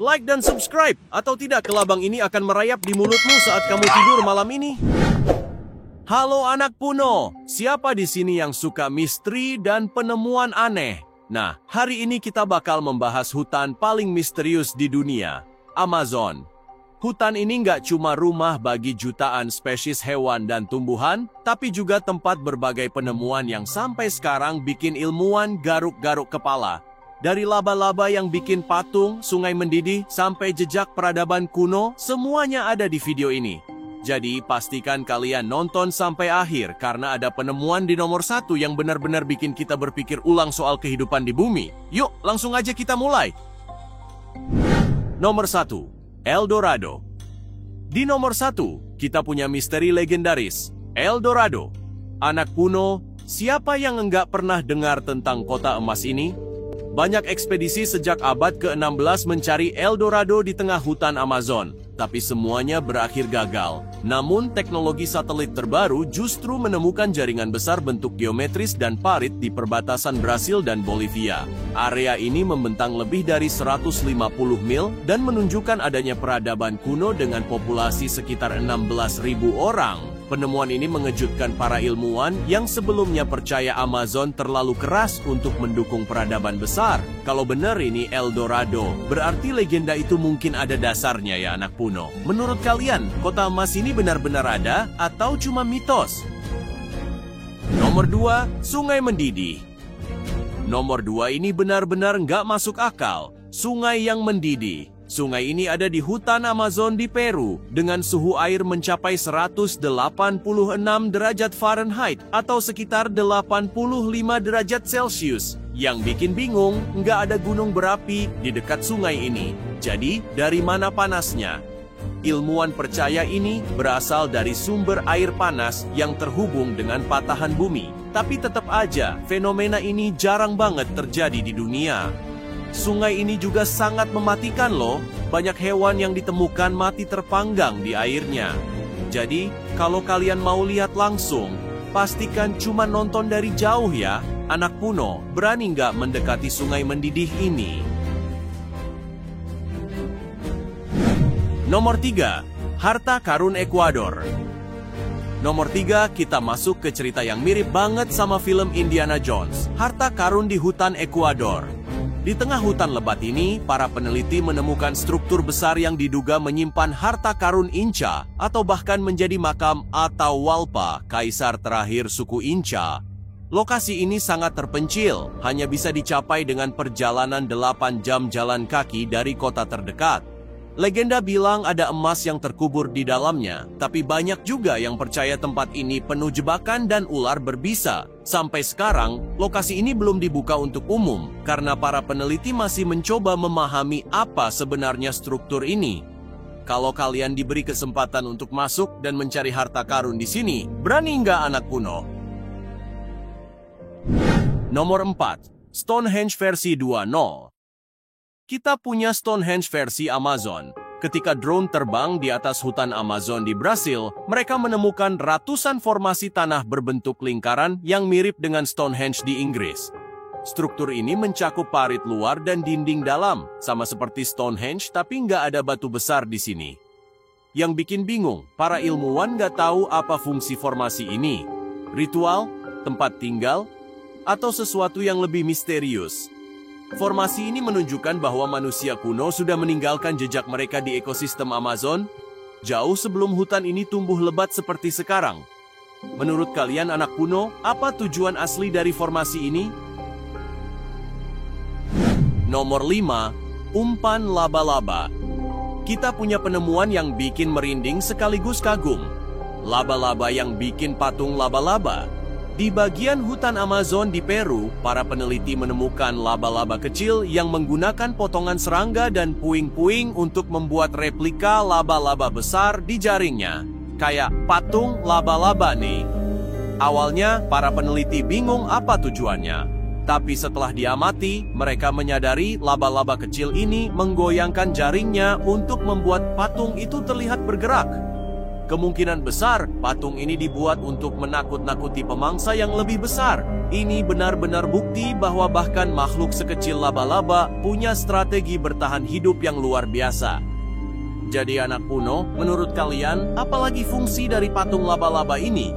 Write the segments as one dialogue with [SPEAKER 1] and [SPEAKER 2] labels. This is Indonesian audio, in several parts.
[SPEAKER 1] like dan subscribe, atau tidak kelabang ini akan merayap di mulutmu saat kamu tidur malam ini. Halo anak Puno, siapa di sini yang suka misteri dan penemuan aneh? Nah, hari ini kita bakal membahas hutan paling misterius di dunia, Amazon. Hutan ini nggak cuma rumah bagi jutaan spesies hewan dan tumbuhan, tapi juga tempat berbagai penemuan yang sampai sekarang bikin ilmuwan garuk-garuk kepala. Dari laba-laba yang bikin patung, sungai mendidih, sampai jejak peradaban kuno, semuanya ada di video ini. Jadi, pastikan kalian nonton sampai akhir karena ada penemuan di nomor 1 yang benar-benar bikin kita berpikir ulang soal kehidupan di bumi. Yuk, langsung aja kita mulai. Nomor 1. El Dorado. Di nomor 1, kita punya misteri legendaris, El Dorado. Anak Puno, siapa yang enggak pernah dengar tentang kota emas ini? Banyak ekspedisi sejak abad ke-16 mencari El Dorado di tengah hutan Amazon, tapi semuanya berakhir gagal. Namun, teknologi satelit terbaru justru menemukan jaringan besar bentuk geometris dan parit di perbatasan Brasil dan Bolivia. Area ini membentang lebih dari 150 mil dan menunjukkan adanya peradaban kuno dengan populasi sekitar 16.000 orang. Penemuan ini mengejutkan para ilmuwan yang sebelumnya percaya Amazon terlalu keras untuk mendukung peradaban besar. Kalau benar ini El Dorado, berarti legenda itu mungkin ada dasarnya ya anak Puno. Menurut kalian, kota emas ini benar-benar ada atau cuma mitos? Nomor 2, Sungai Mendidih. Nomor 2 ini benar-benar nggak masuk akal. Sungai yang mendidih. Sungai ini ada di hutan Amazon di Peru dengan suhu air mencapai 186 derajat Fahrenheit atau sekitar 85 derajat Celcius. Yang bikin bingung, nggak ada gunung berapi di dekat sungai ini. Jadi, dari mana panasnya? Ilmuwan percaya ini berasal dari sumber air panas yang terhubung dengan patahan bumi. Tapi tetap aja, fenomena ini jarang banget terjadi di dunia. Sungai ini juga sangat mematikan loh. Banyak hewan yang ditemukan mati terpanggang di airnya. Jadi, kalau kalian mau lihat langsung, pastikan cuma nonton dari jauh ya. Anak Puno, berani nggak mendekati sungai mendidih ini? Nomor 3, Harta Karun Ekuador. Nomor 3, kita masuk ke cerita yang mirip banget sama film Indiana Jones, Harta Karun di Hutan Ekuador. Di tengah hutan lebat ini, para peneliti menemukan struktur besar yang diduga menyimpan harta karun Inca atau bahkan menjadi makam Atahualpa, kaisar terakhir suku Inca. Lokasi ini sangat terpencil, hanya bisa dicapai dengan perjalanan 8 jam jalan kaki dari kota terdekat. Legenda bilang ada emas yang terkubur di dalamnya, tapi banyak juga yang percaya tempat ini penuh jebakan dan ular berbisa. Sampai sekarang, lokasi ini belum dibuka untuk umum karena para peneliti masih mencoba memahami apa sebenarnya struktur ini. Kalau kalian diberi kesempatan untuk masuk dan mencari harta karun di sini, berani nggak anak Puno? Nomor 4, Stonehenge versi 2.0. Kita punya Stonehenge versi Amazon. Ketika drone terbang di atas hutan Amazon di Brasil, mereka menemukan ratusan formasi tanah berbentuk lingkaran yang mirip dengan Stonehenge di Inggris. Struktur ini mencakup parit luar dan dinding dalam, sama seperti Stonehenge tapi nggak ada batu besar di sini. Yang bikin bingung, para ilmuwan nggak tahu apa fungsi formasi ini. Ritual, tempat tinggal, atau sesuatu yang lebih misterius. Formasi ini menunjukkan bahwa manusia kuno sudah meninggalkan jejak mereka di ekosistem Amazon jauh sebelum hutan ini tumbuh lebat seperti sekarang. Menurut kalian anak Puno, apa tujuan asli dari formasi ini? Nomor 5, Umpan Laba-Laba. Kita punya penemuan yang bikin merinding sekaligus kagum. Laba-laba yang bikin patung laba-laba. Di bagian hutan Amazon di Peru, para peneliti menemukan laba-laba kecil yang menggunakan potongan serangga dan puing-puing untuk membuat replika laba-laba besar di jaringnya. Kayak patung laba-laba nih. Awalnya, para peneliti bingung apa tujuannya. Tapi setelah diamati, mereka menyadari laba-laba kecil ini menggoyangkan jaringnya untuk membuat patung itu terlihat bergerak. Kemungkinan besar, patung ini dibuat untuk menakut-nakuti pemangsa yang lebih besar. Ini benar-benar bukti bahwa bahkan makhluk sekecil laba-laba punya strategi bertahan hidup yang luar biasa. Jadi anak kuno, menurut kalian, apalagi fungsi dari patung laba-laba ini?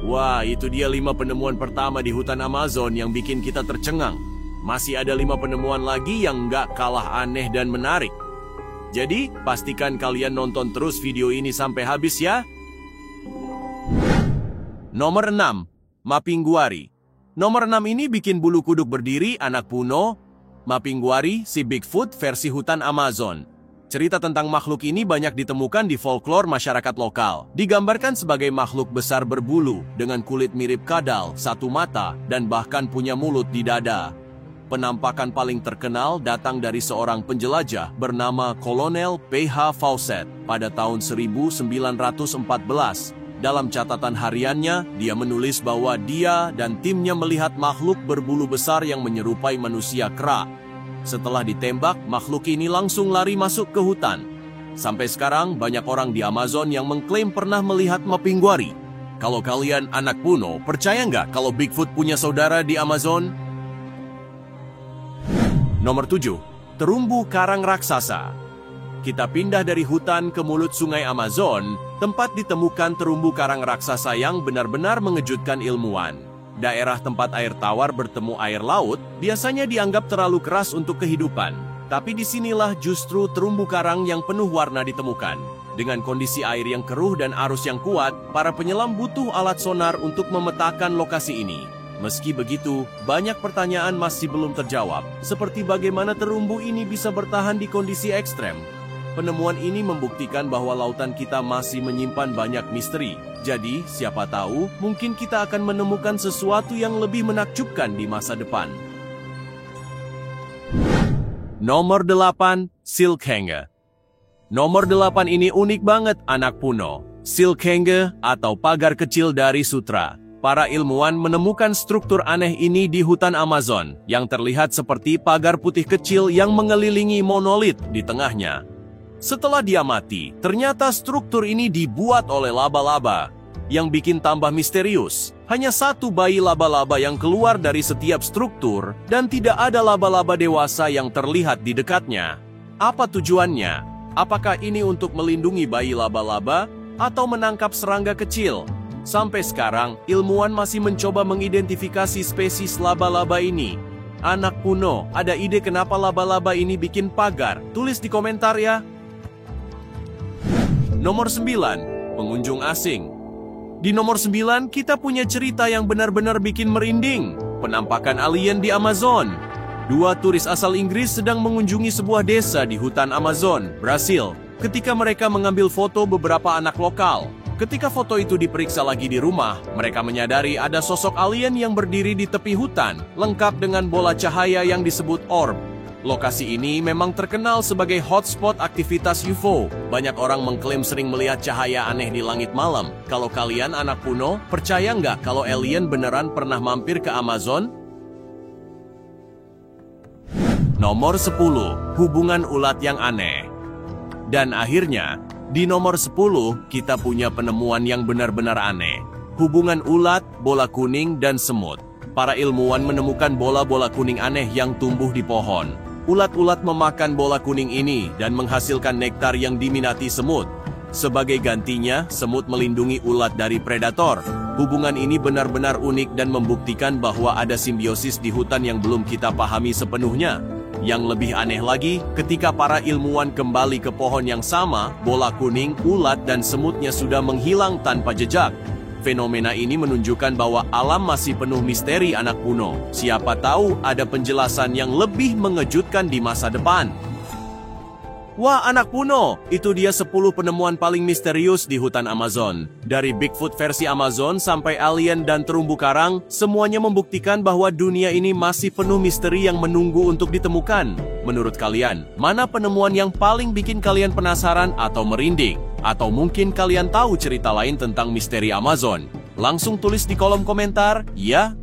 [SPEAKER 1] Wah, itu dia 5 penemuan pertama di hutan Amazon yang bikin kita tercengang. Masih ada 5 penemuan lagi yang nggak kalah aneh dan menarik. Jadi, pastikan kalian nonton terus video ini sampai habis ya. Nomor 6. Mapinguari. Nomor 6 ini bikin bulu kuduk berdiri anak kuno. Mapinguari, si Bigfoot versi hutan Amazon. Cerita tentang makhluk ini banyak ditemukan di folklore masyarakat lokal. Digambarkan sebagai makhluk besar berbulu, dengan kulit mirip kadal, 1 mata, dan bahkan punya mulut di dada. Penampakan paling terkenal datang dari seorang penjelajah bernama Kolonel P.H. Fawcett pada tahun 1914. Dalam catatan hariannya, dia menulis bahwa dia dan timnya melihat makhluk berbulu besar yang menyerupai manusia kera. Setelah ditembak, makhluk ini langsung lari masuk ke hutan. Sampai sekarang, banyak orang di Amazon yang mengklaim pernah melihat Mapinguari. Kalau kalian anak kuno, percaya nggak kalau Bigfoot punya saudara di Amazon? Nomor 7. Terumbu karang raksasa. Kita pindah dari hutan ke mulut sungai Amazon, tempat ditemukan terumbu karang raksasa yang benar-benar mengejutkan ilmuwan. Daerah tempat air tawar bertemu air laut biasanya dianggap terlalu keras untuk kehidupan. Tapi disinilah justru terumbu karang yang penuh warna ditemukan. Dengan kondisi air yang keruh dan arus yang kuat, para penyelam butuh alat sonar untuk memetakan lokasi ini. Meski begitu, banyak pertanyaan masih belum terjawab, seperti bagaimana terumbu ini bisa bertahan di kondisi ekstrem. Penemuan ini membuktikan bahwa lautan kita masih menyimpan banyak misteri. Jadi, siapa tahu, mungkin kita akan menemukan sesuatu yang lebih menakjubkan di masa depan. Nomor 8. Silkhanger. Nomor 8 ini unik banget anak kuno. Silkhanger atau pagar kecil dari sutra. Para ilmuwan menemukan struktur aneh ini di hutan Amazon yang terlihat seperti pagar putih kecil yang mengelilingi monolit di tengahnya. Setelah diamati, ternyata struktur ini dibuat oleh laba-laba. Yang bikin tambah misterius, hanya 1 bayi laba-laba yang keluar dari setiap struktur dan tidak ada laba-laba dewasa yang terlihat di dekatnya. Apa tujuannya? Apakah ini untuk melindungi bayi laba-laba atau menangkap serangga kecil? Sampai sekarang, ilmuwan masih mencoba mengidentifikasi spesies laba-laba ini. Anak kuno, ada ide kenapa laba-laba ini bikin pagar? Tulis di komentar ya. Nomor 9. Pengunjung asing. Di nomor 9, kita punya cerita yang benar-benar bikin merinding. Penampakan alien di Amazon. 2 turis asal Inggris sedang mengunjungi sebuah desa di hutan Amazon, Brasil. Ketika mereka mengambil foto beberapa anak lokal. Ketika foto itu diperiksa lagi di rumah, mereka menyadari ada sosok alien yang berdiri di tepi hutan, lengkap dengan bola cahaya yang disebut orb. Lokasi ini memang terkenal sebagai hotspot aktivitas UFO. Banyak orang mengklaim sering melihat cahaya aneh di langit malam. Kalau kalian anak kuno, percaya nggak kalau alien beneran pernah mampir ke Amazon? Nomor 10. Hubungan ulat yang aneh. Dan akhirnya, di nomor 10, kita punya penemuan yang benar-benar aneh. Hubungan ulat, bola kuning, dan semut. Para ilmuwan menemukan bola-bola kuning aneh yang tumbuh di pohon. Ulat-ulat memakan bola kuning ini dan menghasilkan nektar yang diminati semut. Sebagai gantinya, semut melindungi ulat dari predator. Hubungan ini benar-benar unik dan membuktikan bahwa ada simbiosis di hutan yang belum kita pahami sepenuhnya. Yang lebih aneh lagi, ketika para ilmuwan kembali ke pohon yang sama, bola kuning, ulat, dan semutnya sudah menghilang tanpa jejak. Fenomena ini menunjukkan bahwa alam masih penuh misteri anak kuno. Siapa tahu ada penjelasan yang lebih mengejutkan di masa depan. Wah anak kuno, itu dia 10 penemuan paling misterius di hutan Amazon. Dari Bigfoot versi Amazon sampai alien dan terumbu karang, semuanya membuktikan bahwa dunia ini masih penuh misteri yang menunggu untuk ditemukan. Menurut kalian, mana penemuan yang paling bikin kalian penasaran atau merinding? Atau mungkin kalian tahu cerita lain tentang misteri Amazon? Langsung tulis di kolom komentar, ya.